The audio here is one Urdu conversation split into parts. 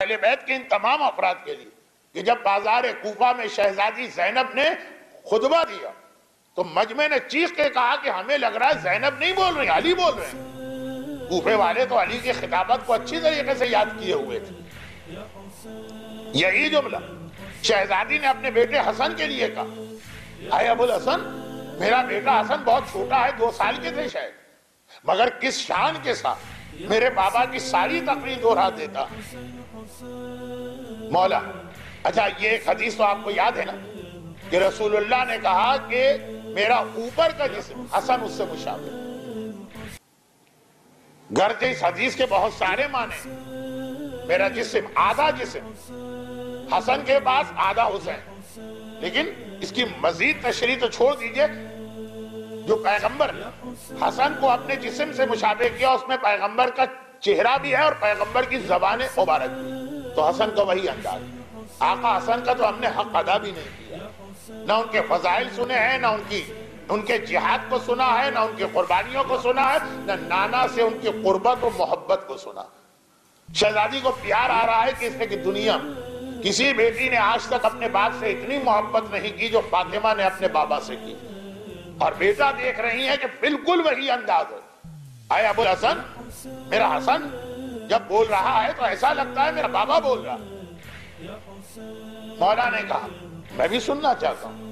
اہل بیت کے ان تمام افراد کے لیے کہ جب بازار کوفہ میں شہزادی زینب نے خطبہ دیا تو مجمع نے چیخ کے کہا کہ ہمیں لگ رہا ہے زینب نہیں بول رہی، علی بول رہے ہیں۔ کوفے والے تو علی کی خطابت کو اچھی طریقے سے یاد کیے ہوئے تھے۔ یہی جملہ شہزادی نے اپنے بیٹے حسن کے لیے کہا، اے ابو الحسن، میرا بیٹا حسن بہت چھوٹا ہے، 2 سال کے تھے شاید، مگر کس شان کے ساتھ میرے بابا کی ساری تقریر دہرا دیتا۔ مولا، اچھا یہ ایک حدیث تو آپ کو یاد ہے نا کہ رسول اللہ نے کہا کہ میرا اوپر کا جسم حسن اس سے مشابہ، گرچہ اس حدیث کے بہت سارے معنی، میرا جسم آدھا جسم حسن کے پاس آدھا حسین، لیکن اس کی مزید تشریح تو چھوڑ دیجئے، جو پیغمبر حسن کو اپنے جسم سے مشابہ کیا اس میں پیغمبر کا چہرہ بھی ہے اور پیغمبر کی زبان مبارک بھی، تو حسن کا وہی انداز۔ آقا حسن کا تو ہم نے حق ادا بھی نہیں کیا، نہ ان کے فضائل سنے ہیں، نہ ان کے جہاد کو سنا ہے، نہ ان کی قربانیوں کو سنا ہے، نہ نانا سے ان کی قربت و محبت کو سنا۔ شہزادی کو پیار آ رہا ہے کہ اس نے کہ دنیا کسی بیٹی نے آج تک اپنے باپ سے اتنی محبت نہیں کی جو فاطمہ نے اپنے بابا سے کی، اور بیٹا دیکھ رہی ہے کہ بالکل وہی انداز ہے۔ اے ابو الحسن، میرا حسن جب بول رہا ہے تو ایسا لگتا ہے میرا بابا بول رہا۔ مولا نے کہا میں بھی سننا چاہتا ہوں۔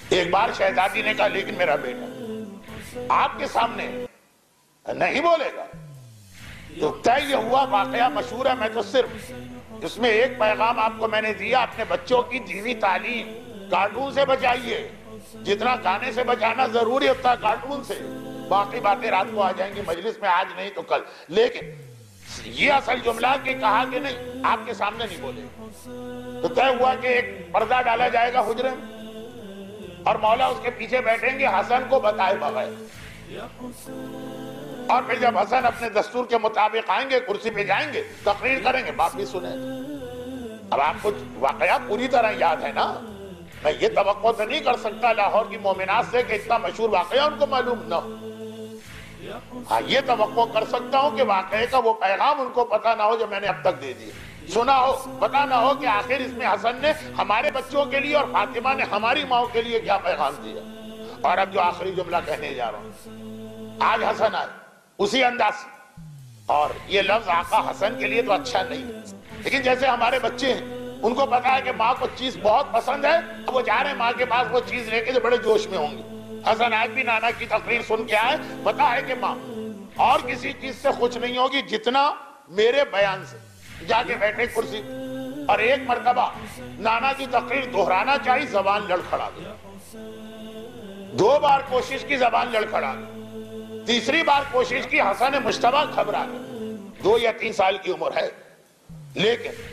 ایک بار شہزادی نے کہا لیکن میرا بیٹا آپ کے سامنے نہیں بولے گا، تو طے یہ ہوا، واقعہ مشہور ہے، میں تو صرف اس میں ایک پیغام آپ کو میں نے دیا، اپنے بچوں کی دینی تعلیم کارٹون سے بچائیے، جتنا گانے سے بچانا ضروری ہوتا ہے کارٹون سے، باقی باتیں رات کو آ جائیں گی مجلس میں، آج نہیں تو کل۔ لیکن یہ اصل جملہ کہ کہا کہ نہیں آپ کے سامنے نہیں بولے، تو طے ہوا کہ ایک پردہ ڈالا جائے گا حجرے میں اور مولا اس کے پیچھے بیٹھیں گے حسن کو بتائے بغیر، اور پھر جب حسن اپنے دستور کے مطابق آئیں گے کرسی پہ جائیں گے تقریر کریں گے، باپ بھی سنیں۔ اب آپ کو واقعہ پوری طرح یاد ہے نا، میں یہ توقع تو نہیں کر سکتا لاہور کی مومنات سے کہ اتنا مشہور واقعہ ان کو معلوم نہ ہو، ہاں یہ توقع کر سکتا ہوں کہ واقعے کا وہ پیغام ان کو پتہ نہ ہو جو میں نے اب تک دے دیا، سنا ہو، پتہ نہ ہو کہ آخر اس میں حسن نے ہمارے بچوں کے لیے اور فاطمہ نے ہماری ماں کے لیے کیا پیغام دیا۔ اور اب جو آخری جملہ کہنے جا رہا ہوں، آج حسن آئے اسی انداز، اور یہ لفظ آقا حسن کے لیے تو اچھا نہیں، لیکن جیسے ہمارے بچے ہیں ان کو پتا ہے کہ ماں کو چیز بہت پسند ہے، وہ جا رہے ہیں ماں کے پاس وہ چیز لے کے جو بڑے جوش میں ہوں گے۔ حسن آج بھی نانا کی تقریر سن کے آئے، پتا ہے کہ ماں اور کسی چیز سے خوش نہیں ہوگی جتنا میرے بیان سے، جا کے بیٹھے کرسی، اور ایک مرتبہ نانا کی تقریر دہرانا چاہی، زبان لڑکھڑا گئی، 2 بار کوشش کی زبان لڑکھڑا گئی، تیسری بار کوشش کی حسن مجتبی گھبرا گئے، 2 یا 3 سال کی عمر ہے، لیکن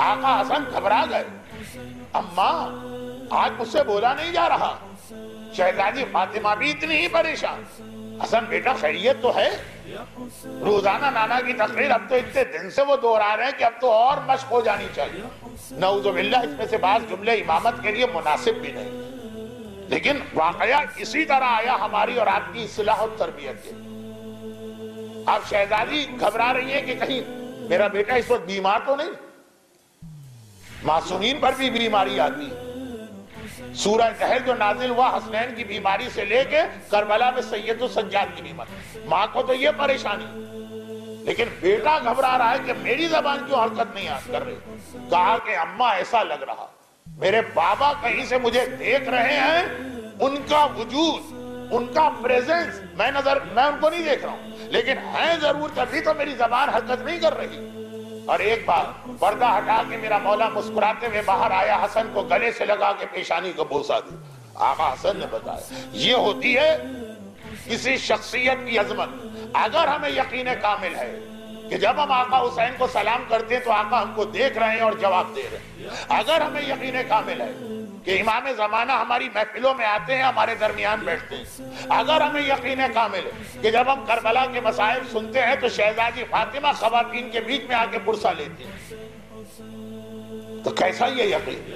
آقا حسن گھبرا گئے، اماں آج مجھ سے بولا نہیں جا رہا۔ شہزادی فاطمہ بھی اتنی ہی پریشان، حسن بیٹا خیریت تو ہے؟ روزانہ نانا کی تقریر اب تو اتنے دن سے وہ دہرا رہے ہیں کہ اب تو اور مشق ہو جانی چاہیے، نعوذ باللہ اس میں سے بعض جملے امامت کے لیے مناسب بھی نہیں، لیکن واقعہ اسی طرح آیا ہماری اور آپ کی اصلاح و تربیت کے۔ اب شہزادی گھبرا رہی ہے کہ کہیں میرا بیٹا اس وقت بیمار تو نہیں، معصومین پر بھی بیماری آتی ہے، سورہ کہر جو نازل ہوا حسنین کی بیماری سے لے کے کربلا میں سید السجاد کی بیماری، ماں کو تو یہ پریشانی، لیکن بیٹا گھبرا رہا ہے کہ میری زبان کیوں حرکت نہیں کر رہی۔ کہا کہ اماں ایسا لگ رہا میرے بابا کہیں سے مجھے دیکھ رہے ہیں، ان کا وجود، ان کا پریزنس میں ان کو نہیں دیکھ رہا ہوں، لیکن ہیں ضرور، تبھی تو میری زبان حرکت نہیں کر رہی۔ اور ایک بار پردہ ہٹا کے میرا مولا مسکراتے ہوئے باہر آیا، حسن کو گلے سے لگا کے پیشانی کو بوسا دی۔ آقا حسن نے بتایا یہ ہوتی ہے کسی شخصیت کی عظمت۔ اگر ہمیں یقین کامل ہے کہ جب ہم آقا حسین کو سلام کرتے ہیں تو آقا ہم کو دیکھ رہے ہیں اور جواب دے رہے ہیں، اگر ہمیں یقین کامل ہے کہ امام زمانہ ہماری محفلوں میں آتے ہیں، ہمارے درمیان بیٹھتے ہیں، اگر ہمیں یقین کامل ہے کہ جب ہم کربلا کے مصائب سنتے ہیں تو شہزادی فاطمہ خواتین کے بیچ میں آ کے پرسہ لیتی ہیں، تو کیسا یہ یقین؟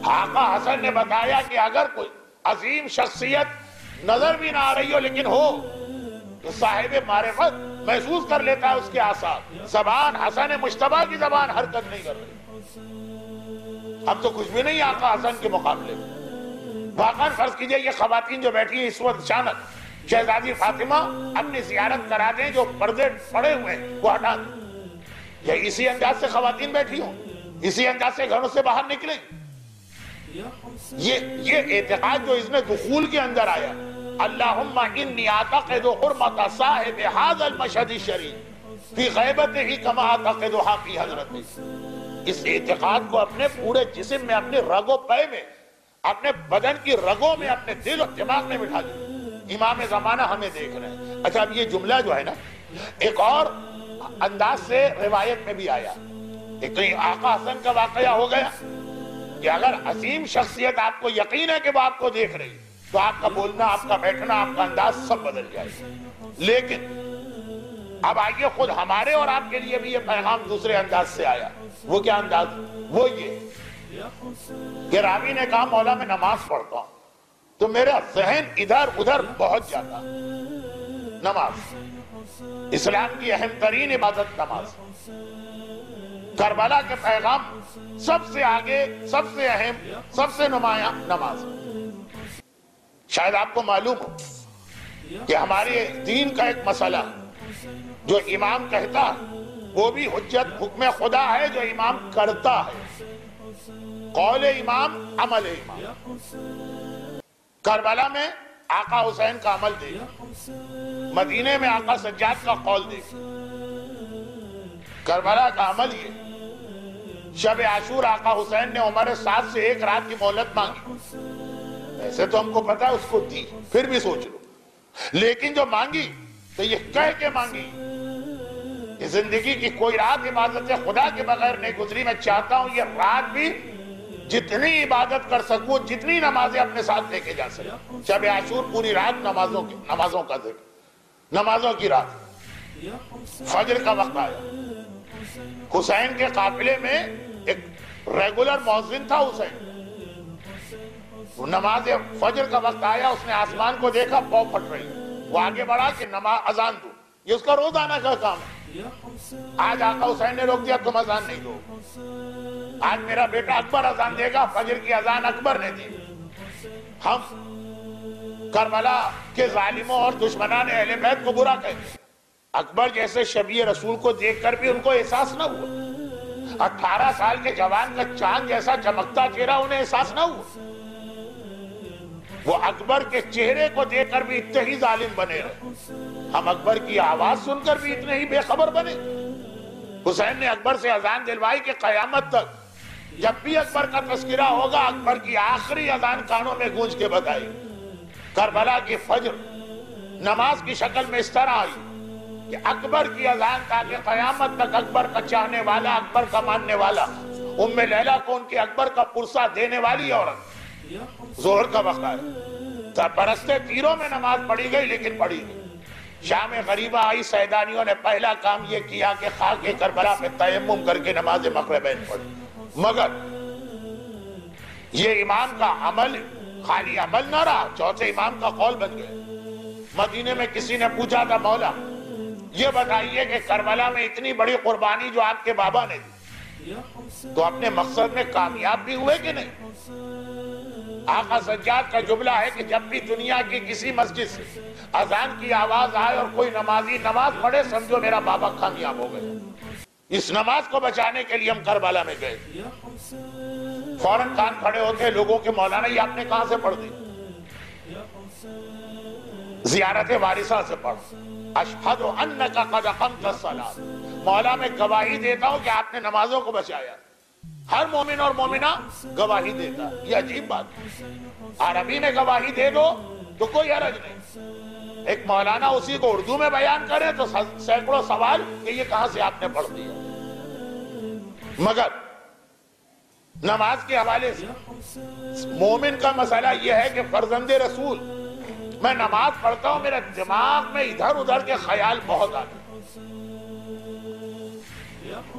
آقا حسن نے بتایا کہ اگر کوئی عظیم شخصیت نظر بھی نہ آ رہی ہو لیکن ہو تو صاحب معرفت محسوس کر لیتا ہے اس کے آثار. زبان حسن مجتبیٰ کی زبان حرکت نہیں کر رہی. اب تو کچھ بھی نہیں آقا حسن کے مقابلے میں. واقعاً فرض کیجئے یہ خواتین جو بیٹھی ہیں اس وقت اچانک شہزادی فاطمہ اپنی زیارت کرا دیں, جو پردے پڑے ہوئے ہیں وہ ہٹا دیں, یا اسی انداز سے خواتین بیٹھی ہوں, اسی انداز سے گھروں سے باہر نکلیں. یہ اعتقاد جو اس نے دخول کے اندر آیا, اللہم انی اعتقد حرمت صاحب ھذا المشہد الشریف فی غیبتہ کما اعتقدھا فی حضرتہ, اس اعتقاد کو اپنے پورے جسم میں, اپنے رگ و پے میں, اپنے بدن کی رگوں میں, اپنے دل و دماغ میں بٹھا دیا. امام زمانہ ہمیں دیکھ رہے ہیں. اچھا اب یہ جملہ جو ہے نا ایک اور انداز سے روایت میں بھی آیا. ایک کہیں آقا حسن کا واقعہ ہو گیا کہ اگر عظیم شخصیت آپ کو یقین ہے کہ وہ آپ کو دیکھ رہی تو آپ کا بولنا, آپ کا بیٹھنا, آپ کا انداز سب بدل جائے گا. لیکن اب آئیے خود ہمارے اور آپ کے لیے بھی یہ پیغام دوسرے انداز سے آیا. وہ کیا انداز؟ وہ یہ کہ راوی نے کہا مولا میں نماز پڑھتا ہوں تو میرا ذہن ادھر ادھر پہنچ جاتا. نماز اسلام کی اہم ترین عبادت نماز. کربلا کے پیغام سب سے آگے, سب سے اہم, سب سے نمایاں نماز. شاید آپ کو معلوم ہو کہ ہمارے دین کا ایک مسئلہ جو امام کہتا وہ بھی حجت حکم خدا ہے جو امام کرتا ہے. قول امام عمل امام. کربلا میں آقا حسین کا عمل دیکھ, مدینے میں آقا سجاد کا قول دیکھ. کربلا کا عمل یہ, شب عاشور آقا حسین نے عمر سعد سے 1 رات کی مہلت مانگی. ایسے تو ہم کو پتا ہے اس کو دی, پھر بھی سوچ لو, لیکن جو مانگی تو یہ کہہ کے مانگی کہ زندگی کی کوئی رات عبادت خدا کے بغیر نہیں گزری, میں چاہتا ہوں یہ رات بھی جتنی عبادت کر سکوں, جتنی نمازیں اپنے ساتھ لے کے جا سکوں. شب عاشور پوری رات نمازوں کا ذکر, نمازوں کی رات. فجر کا وقت آیا, حسین کے قافلے میں ایک ریگولر مؤذن تھا حسین. نماز فجر کا وقت آیا, اس نے آسمان کو دیکھا, پاؤں پھٹ رہی, وہ آگے بڑھا کہ نماز اذان دو. یہ اس کا روزانہ کا کام ہے. آج آقا حسین نے روک دیا, تم اذان نہیں دو. آج میرا بیٹا اکبر اذان دے گا, فجر کی اذان اکبر نے دی. ہم کربلا کے ظالموں اور دشمنان اہل بیت کو برا کہتے ہیں. اکبر جیسے شبیہ رسول کو دیکھ کر بھی ان کو احساس نہ ہوا. 18 سال کے جوان کا چاند جیسا چمکتا چہرہ انہیں احساس نہ ہوا. وہ اکبر کے چہرے کو دیکھ کر بھی اتنے ہی ظالم بنے رہے. ہم اکبر کی آواز سن کر بھی اتنے ہی بے خبر بنے. حسین نے اکبر سے اذان دلوائی کہ قیامت تک جب بھی اکبر کا تذکرہ ہوگا اکبر کی آخری اذان کانوں میں گونج کے بتائی. کربلا کی فجر نماز کی شکل میں اس طرح آئی کہ اکبر کی اذان تاکہ قیامت تک اکبر کا چاہنے والا, اکبر کا ماننے والا, ام لیلہ کو ان کے اکبر کا پرسہ دینے والی عورت. ظہر کا وقت آیا, برستے تیروں میں نماز پڑھی گئی لیکن پڑھی گئی. شام غریبہ آئی, سیدانیوں نے پہلا کام یہ کیا کہ خاک کربلا پہ تیمم کر کے نماز مغربین پڑھی. مگر یہ امام کا عمل خالی عمل نہ رہا, چوتھے امام کا قول بن گیا. مدینے میں کسی نے پوچھا تھا, مولا یہ بتائیے کہ کربلا میں اتنی بڑی قربانی جو آپ کے بابا نے دی تو اپنے مقصد میں کامیاب بھی ہوئے کہ نہیں؟ آقا سجاد کا جملہ ہے کہ جب بھی دنیا کی کسی مسجد سے اذان کی آواز آئے اور کوئی نمازی نماز پڑھے, سمجھو میرا بابا کامیاب ہو گیا. اس نماز کو بچانے کے لیے ہم کربلا میں گئے. فوراً کان کھڑے ہوتے لوگوں کے, مولانا یہ آپ نے کہاں سے پڑھ دی؟ زیارت وارثہ سے پڑھ. اشہد انک قد اقمت الصلاۃ, مولا میں گواہی دیتا ہوں کہ آپ نے نمازوں کو بچایا. ہر مومن اور مومنہ گواہی دیتا ہے. یہ عجیب بات ہے. عربی میں گواہی دے دو تو کوئی حرج نہیں, ایک مولانا اسی کو اردو میں بیان کرے تو سینکڑوں سوال کہ یہ کہاں سے آپ نے پڑھ دیا. مگر نماز کے حوالے سے مومن کا مسئلہ یہ ہے کہ فرزند رسول, میں نماز پڑھتا ہوں میرے دماغ میں ادھر ادھر کے خیال بہت آتے.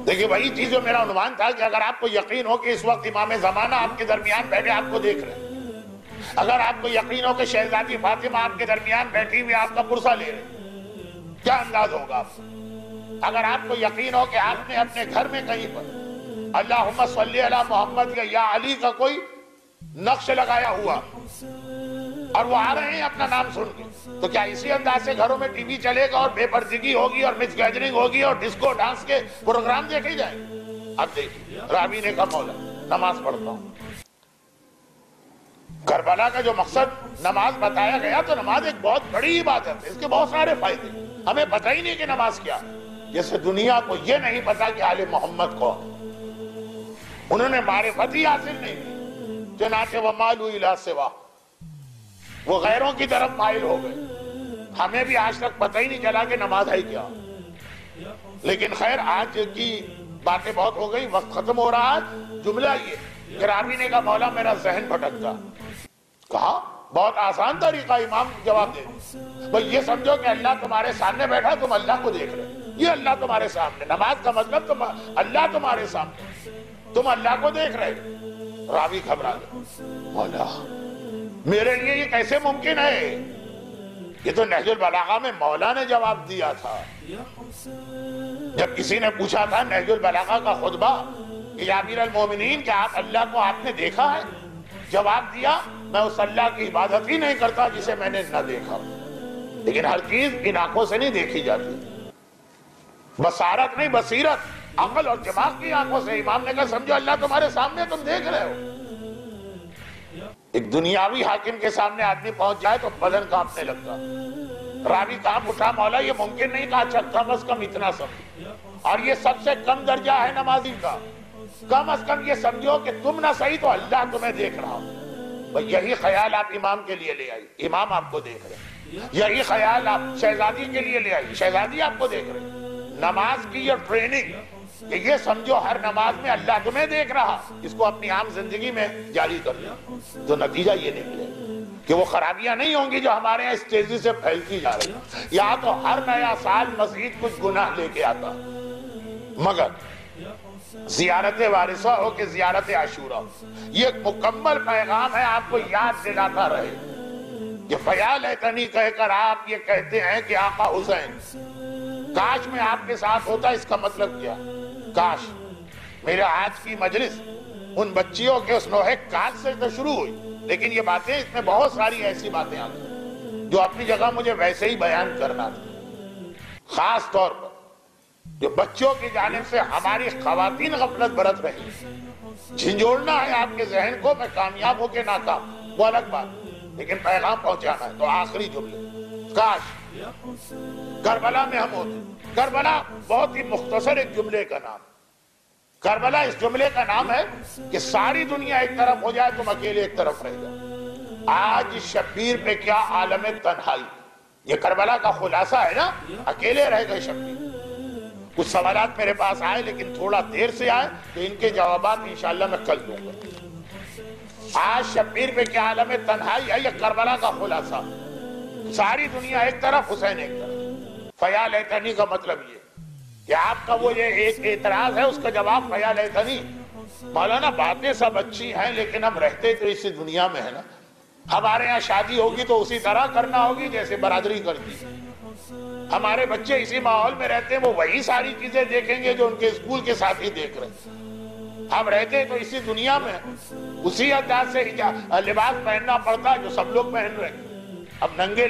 دیکھیں وہی چیز جو میرا عنوان تھا کہ اگر آپ کو یقین ہو کہ اس وقت امام زمانہ آپ کے درمیان بیٹھے آپ کو دیکھ رہے ہیں, اگر آپ کو یقین ہو کہ شہزادی فاطمہ آپ کے درمیان بیٹھی ہوئی آپ کا پرسہ لے رہے ہیں, کیا انداز ہوگا آپ کو؟ اگر آپ کو یقین ہو کہ آپ نے اپنے گھر میں کہیں پر اللہم صلی علی محمد یا علی کا کوئی نقش لگایا ہوا اور وہ آ رہے ہیں اپنا نام سن کے، تو کیا اسی انداز سے گھروں میں ٹی وی چلے گا اور بے پردگی ہوگی اور مس گیدرنگ ہوگی اور ڈسکو ڈانس کے پروگرام دیکھے جائیں گے؟ اب دیکھیے، راوی نے کہا مولا نماز پڑھتا ہوں۔ کربلا کا جو مقصد نماز بتایا گیا تو نماز ایک بہت بڑی عبادت ہے، اس کے بہت سارے فائدے، ہمیں پتہ ہی نہیں کہ نماز کیا ہے۔ جیسے دنیا کو یہ نہیں پتا کہ آل محمد کون، انہوں نے معرفت ہی حاصل نہیں کی، چنانچہ وَمَالُوا إِلَىٰ سِوَاهُ، وہ غیروں کی طرف مائل ہو گئے۔ ہمیں بھی آج تک پتہ ہی نہیں چلا کہ نماز ہے کیا۔ لیکن خیر، آج کی باتیں بہت ہو گئی، وقت ختم ہو رہا ہے۔ جملہ یہ کہ راوی نے کہا مولا میرا ذہن بھٹکتا، کہا بہت آسان طریقہ، امام جواب دے بھئی یہ سمجھو کہ اللہ تمہارے سامنے بیٹھا، تم اللہ کو دیکھ رہے، یہ اللہ تمہارے سامنے، نماز کا مطلب اللہ تمہارے سامنے، تم اللہ کو دیکھ رہے۔ راوی گھبرا گیا، مولا میرے لیے یہ کیسے ممکن ہے؟ یہ تو نہج البلاغہ میں مولا نے جواب دیا تھا۔ جب کسی نے پوچھا تھا نہج البلاغہ کا خطبہ کہ یا امیر المومنین کہ آپ اللہ کو آپ نے دیکھا ہے؟ جواب دیا میں اس اللہ کی عبادت ہی نہیں کرتا جسے میں نے نہ دیکھا۔ لیکن ہر چیز ان آنکھوں سے نہیں دیکھی جاتی، بصارت نہیں، بصیرت، عقل اور دماغ کی آنکھوں سے۔ امام نے کہا سمجھو اللہ تمہارے سامنے، تم دیکھ رہے ہو۔ ایک دنیاوی حاکم کے سامنے آدمی پہنچ جائے تو بدن کانپنے لگتا۔ راوی کام اٹھا، مولا یہ ممکن نہیں، کہا اچھا کم از کم اتنا سمجھو، اور یہ سب سے کم درجہ ہے نمازی کا، کم از کم یہ سمجھو کہ تم نہ صحیح تو اللہ تمہیں دیکھ رہا ہو۔ یہی خیال آپ امام کے لیے لے آئی، امام آپ کو دیکھ رہے۔ یہی خیال آپ شہزادی کے لیے لے آئی، شہزادی آپ کو دیکھ رہے۔ نماز کی یہ ٹریننگ کہ یہ سمجھو ہر نماز میں اللہ تمہیں دیکھ رہا، اس کو اپنی عام زندگی میں جاری کر دیا تو نتیجہ یہ نکلے کہ وہ خرابیاں نہیں ہوں گی جو ہمارے یہاں اس تیزی سے پھیلتی جا رہی ہیں۔ یہاں تو ہر نیا سال مزید کچھ گناہ لے کے آتا، مگر زیارت وارثہ ہو کہ زیارت عاشورہ، یہ ایک مکمل پیغام ہے، آپ کو یاد دلاتا رہے کہ فیا لیتنی کہہ کر آپ یہ کہتے ہیں کہ آقا حسین کاش میں آپ کے ساتھ ہوتا۔ اس کا مطلب کیا؟ کاش میرے آج کی مجلس ان بچیوں کے اس نوحے کاش سے تو شروع ہوئی، لیکن یہ باتیں، اس میں بہت ساری ایسی باتیں آتی جو اپنی جگہ مجھے ویسے ہی بیان کرنا تھا۔ خاص طور پر جو بچوں کی جانب سے ہماری خواتین غفلت برت رہی ہیں، جھنجھوڑنا ہے آپ کے ذہن کو، میں کامیاب ہو کے ناکام وہ الگ بات، لیکن پیغام پہنچانا ہے۔ تو آخری جملے، کاش کربلا میں ہم ہوتے۔ کربلا بہت ہی مختصر ایک جملے کا نام، کربلا اس جملے کا نام ہے کہ ساری دنیا ایک طرف ہو جائے، تم اکیلے ایک طرف رہ جائے۔ آج شبیر پہ کیا عالم تنہائی، یہ کربلا کا خلاصہ ہے نا، اکیلے رہ گئے شبیر۔ کچھ سوالات میرے پاس آئے لیکن تھوڑا دیر سے آئے تو ان کے جوابات انشاءاللہ میں کل دوں گا۔ آج شبیر پہ کیا عالم تنہائی ہے، یہ کربلا کا خلاصہ۔ ساری دنیا ایک طرف، حسین ایک طرف۔ فیا لیتنی کا مطلب یہ کہ آپ کا وہ یہ ایک اعتراض ہے، اس کا جواب فیا لیتنی۔ مولانا باتیں سب اچھی ہیں لیکن ہم رہتے تو اسی دنیا میں ہے نا، ہمارے ہاں شادی ہوگی تو اسی طرح کرنا ہوگی جیسے برادری کرتی، ہمارے بچے اسی ماحول میں رہتے ہیں، وہ وہی ساری چیزیں دیکھیں گے جو ان کے اسکول کے ساتھ ہی دیکھ رہے ہیں۔ ہم رہتے تو اسی دنیا میں اسی انداز سے لباس پہننا پڑتا جو سب لوگ پہن رہے ہیں۔ اب ننگے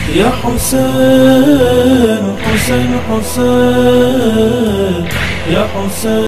یا حسین حسین حسین یا حسین